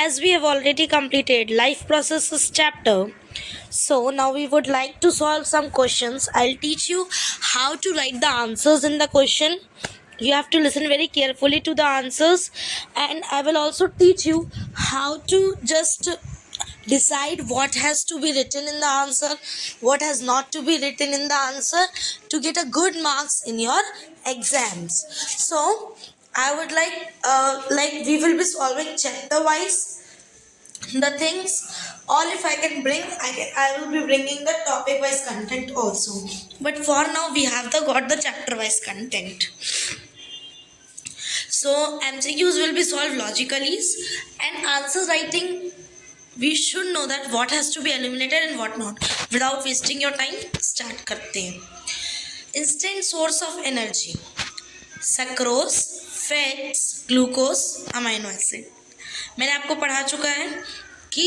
as we have already completed life processes chapter, so now we would like to solve some questions. I'll teach you how to write the answers in the question. You have to listen very carefully to the answers, and I will also teach you how to just decide what has to be written in the answer, what has not to be written in the answer, to get a good marks in your exams. So I would like we will be solving chapter wise the things. Or if I can bring, I will be bringing the topic wise content also. But for now we have got the chapter wise content. So MCQs will be solved logically, and answers writing we should know that what has to be eliminated and what not. Without wasting your time, start करते हैं. Instant source of energy: sucrose, fats, glucose, amino acid. मैंने आपको पढ़ा चुका है कि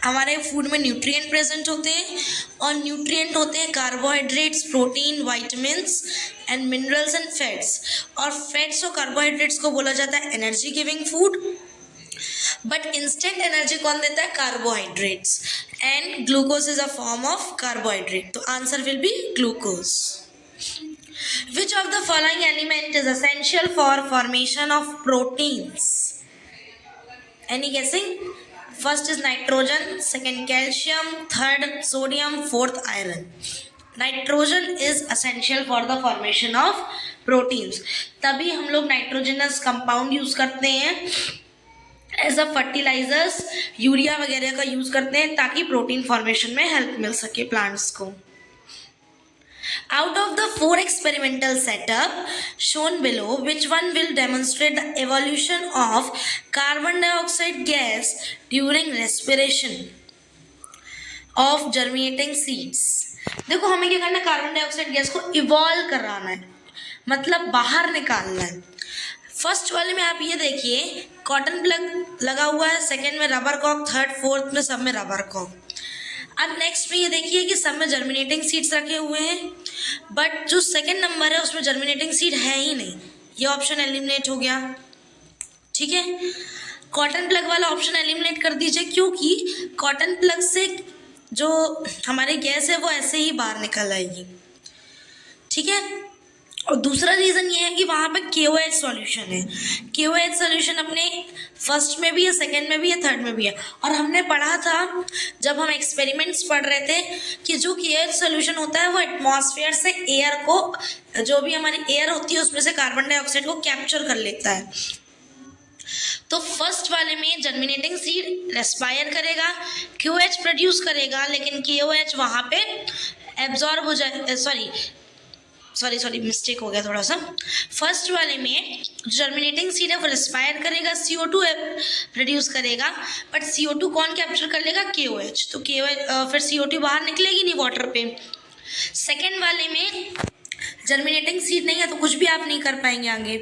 हमारे food में न्यूट्रिएंट प्रेजेंट होते हैं, और न्यूट्रिएंट होते हैं carbohydrates, protein, vitamins and minerals and fats. और फैट्स और कार्बोहाइड्रेट्स को बोला जाता है energy giving food. But instant energy कौन देता है? Carbohydrates. And glucose is a form of carbohydrate. तो answer will be glucose. Which of the following element is essential for formation of proteins? Any guessing? First is nitrogen, second calcium, third sodium, fourth iron. Nitrogen is essential for the formation of proteins. तभी हम लोग nitrogenous compound use करते हैं as a fertilisers, urea वगैरह का use करते हैं ताकि प्रोटीन फॉर्मेशन में हेल्प मिल सके प्लांट्स को. Out of the 4 experimental setup shown below, which one will demonstrate the evolution of carbon dioxide gas during respiration of germinating seeds? देखो हमें क्या करना है, कार्बन डाइऑक्साइड गैस को इवॉल्व कराना है, मतलब बाहर निकालना है. फर्स्ट वाले में आप ये देखिए कॉटन प्लग लगा हुआ है, सेकेंड में रबर कॉक, थर्ड फोर्थ में सब में रबर कॉक. अब नेक्स्ट में ये देखिए कि सब में जर्मिनेटिंग सीड्स रखे हुए हैं, बट जो सेकंड नंबर है उसमें जर्मिनेटिंग सीड है ही नहीं. ये ऑप्शन एलिमिनेट हो गया. ठीक है, कॉटन प्लग वाला ऑप्शन एलिमिनेट कर दीजिए, क्योंकि कॉटन प्लग से जो हमारी गैस है वो ऐसे ही बाहर निकल आएगी. ठीक है, और दूसरा रीज़न ये है कि वहाँ पे KOH सॉल्यूशन है. KOH सॉल्यूशन अपने फर्स्ट में भी है, सेकंड में भी है, थर्ड में भी है. और हमने पढ़ा था जब हम एक्सपेरिमेंट्स पढ़ रहे थे कि जो KOH सॉल्यूशन होता है वो एटमॉस्फेयर से एयर को, जो भी हमारी एयर होती है उसमें से कार्बन डाइऑक्साइड को कैप्चर कर लेता है. तो फर्स्ट वाले में जर्मिनेटिंग सीड रेस्पायर करेगा, KOH प्रोड्यूस करेगा, लेकिन KOH वहाँ पे एब्जॉर्ब हो जाए, सॉरी मिस्टेक हो गया थोड़ा सा. फर्स्ट वाले में जर्मिनेटिंग सीड है वो रेस्पायर करेगा, CO2 प्रोड्यूस करेगा, बट CO2 कौन कैप्चर कर लेगा? KOH. तो KOH फिर CO2 बाहर निकलेगी नहीं वाटर पे. सेकेंड वाले में जर्मिनेटिंग सीड नहीं है तो कुछ भी आप नहीं कर पाएंगे आगे.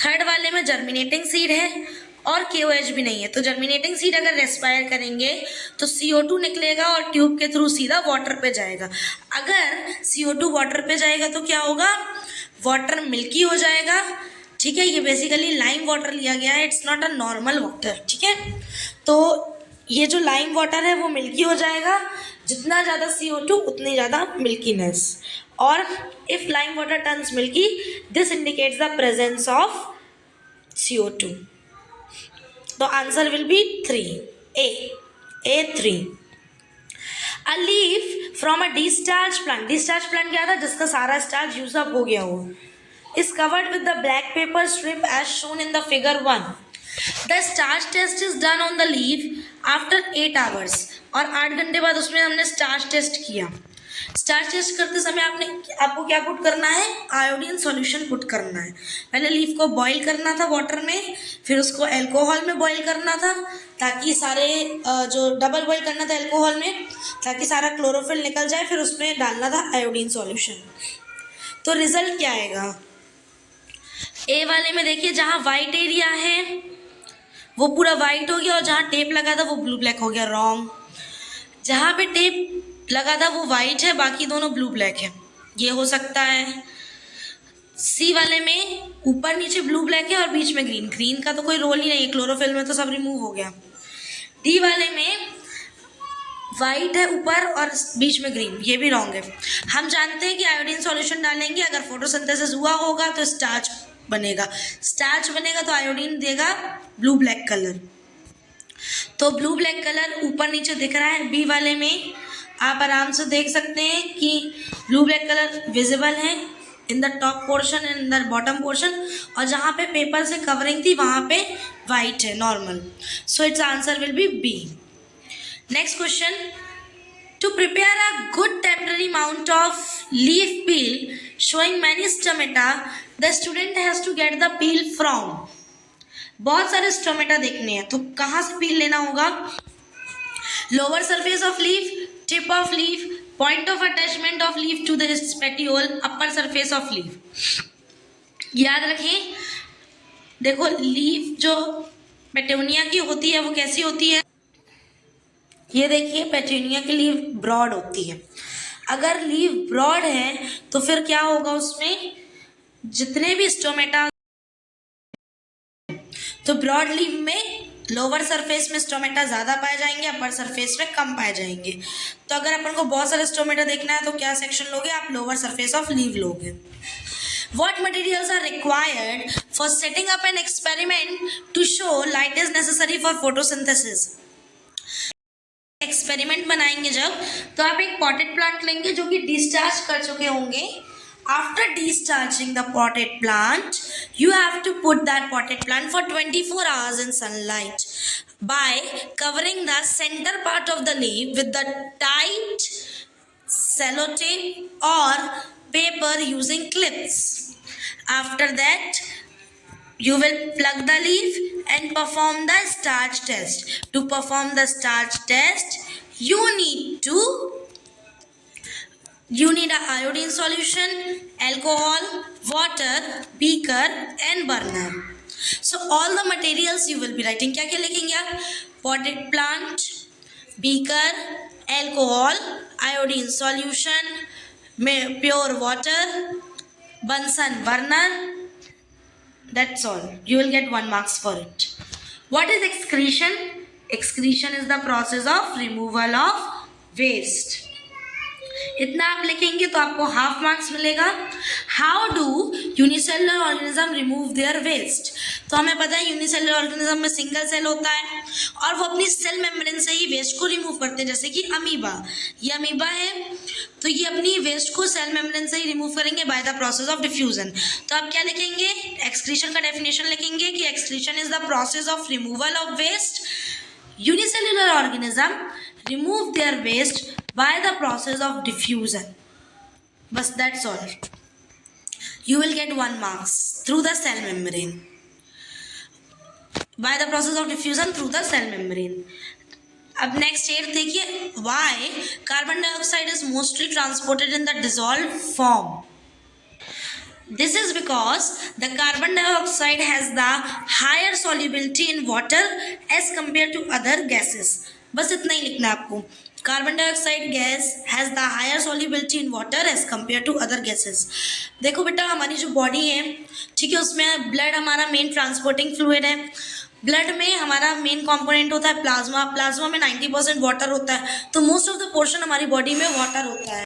थर्ड वाले में जर्मिनेटिंग सीड है और KOH भी नहीं है, तो जर्मिनेटिंग सीड अगर रेस्पायर करेंगे तो CO2 निकलेगा और ट्यूब के थ्रू सीधा वाटर पे जाएगा. अगर CO2 वाटर पे जाएगा तो क्या होगा? वाटर मिल्की हो जाएगा. ठीक है, ये बेसिकली लाइम वाटर लिया गया है, it's not a normal water. ठीक है, तो ये जो लाइम वाटर है वो मिल्की हो जाएगा. जितना ज़्यादा CO2 उतनी ज़्यादा मिल्कीनेस. और if lime water turns milky, this indicates the presence of CO2. तो answer will B 3 A3. A leaf from a discharge plant. Discharge plant क्या था? जिसका सारा स्टार्च यूज अप हो गया हो. Is covered with the black paper strip as shown in the figure 1. The starch test is done on the leaf after 8 hours. और 8 घंटे बाद उसमें हमने स्टार्च टेस्ट किया. स्टार्च टेस्ट करते समय आपको क्या पुट करना है? आयोडीन सॉल्यूशन पुट करना है. पहले लीफ को बॉईल करना था वाटर में, फिर उसको अल्कोहल में बॉईल करना था ताकि सारे जो डबल बॉईल करना था अल्कोहल में ताकि सारा क्लोरोफिल निकल जाए, फिर उसमें डालना था आयोडीन सॉल्यूशन. तो रिजल्ट क्या आएगा? ए वाले में देखिए जहाँ वाइट एरिया है वो पूरा वाइट हो गया, और जहाँ टेप लगा था वो ब्लू ब्लैक हो गया. रॉन्ग. जहाँ पे टेप लगा था वो वाइट है, बाकी दोनों ब्लू ब्लैक है. ये हो सकता है. सी वाले में ऊपर नीचे ब्लू ब्लैक है और बीच में ग्रीन. ग्रीन का तो कोई रोल ही नहीं है, क्लोरोफिल में तो सब रिमूव हो गया. डी वाले में वाइट है ऊपर और बीच में ग्रीन, ये भी रॉन्ग है। हम जानते हैं कि आयोडीन सॉल्यूशन डालेंगे, अगर फोटोसिंथेसिस हुआ होगा तो स्टार्च बनेगा, स्टार्च बनेगा तो आयोडीन देगा ब्लू ब्लैक कलर। तो ब्लू ब्लैक कलर ऊपर नीचे दिख रहा है बी वाले में, आप आराम से देख सकते हैं कि ब्लू ब्लैक कलर विजिबल है in the top portion and in the bottom portion, और जहाँ पे पेपर से कवरिंग थी वहाँ पे वाइट है normal. So it's answer will be B. Next question, to prepare a good temporary mount of leaf peel showing many stomata, the student has to get the peel from। बहुत सारे stomata देखने हैं तो कहाँ से peel लेना होगा? Lower surface of leaf, tip of leaf, point of attachment of leaf to the petiole, upper surface of leaf. याद रखें, देखो लीफ जो पेटूनिया की होती है वो कैसी होती है? ये देखिए पेटूनिया की लीफ ब्रॉड होती है। अगर लीफ ब्रॉड है तो फिर क्या होगा, उसमें जितने भी स्टोमेटा, तो ब्रॉड लीफ में लोअर सरफेस में स्टोमेटा ज़्यादा पाए जाएंगे, अपर सरफेस में कम पाए जाएंगे। तो अगर अपन को बहुत सारे स्टोमेटा देखना है तो क्या सेक्शन लोगे आप? लोअर सरफेस ऑफ लीफ लोगे। What materials are required for setting up an experiment to show light is necessary for photosynthesis? Experiment बनाएंगे जब, तो आप एक पॉटेड प्लांट लेंगे जो कि डिस्चार्ज कर चुके होंगे। After discharging the potted plant, you have to put that potted plant for 24 hours in sunlight by covering the center part of the leaf with the tight sellotape or paper using clips. After that, you will plug the leaf and perform the starch test. To perform the starch test, you need a iodine solution, alcohol, water, beaker and burner. So all the materials you will be writing. क्या क्या लिखेंगे आप? Potted plant, beaker, alcohol, iodine solution, pure water, Bunsen burner. That's all. You will get 1 marks for it. What is excretion? Excretion is the process of removal of waste. इतना आप लिखेंगे तो आपको half marks मिलेगा। How do unicellular organism remove their waste? तो हमें पता है यूनिसेलुलर ऑर्गेनिज्म में सिंगल सेल होता है और वो अपनी सेल मेम्ब्रेन से ही वेस्ट को रिमूव करते हैं, जैसे कि अमीबा। ये अमीबा है तो ये अपनी वेस्ट को सेल मेम्ब्रेन से ही रिमूव करेंगे by the process of diffusion. तो आप क्या लिखेंगे? एक्सक्रीशन का डेफिनेशन लिखेंगे कि excretion is the process of removal of waste. Unicellular organism remove their waste by the process of diffusion. Bas, that's all. You will get 1 marks through the cell membrane. By the process of diffusion through the cell membrane. अब next 8 देखिए, why carbon dioxide is mostly transported in the dissolved form? This is because the carbon dioxide has the higher solubility in water as compared to other gases. बस इतना ही लिखना है आपको। Carbon dioxide gas has the higher solubility in water as compare to other gases. देखो बेटा, हमारी जो body है, ठीक है, उसमें ब्लड हमारा मेन ट्रांसपोर्टिंग फ्लूइड है। ब्लड में हमारा मेन कंपोनेंट होता है प्लाज्मा। प्लाज्मा में 90% वाटर होता है, तो मोस्ट ऑफ द पोर्शन हमारी बॉडी में वाटर होता है।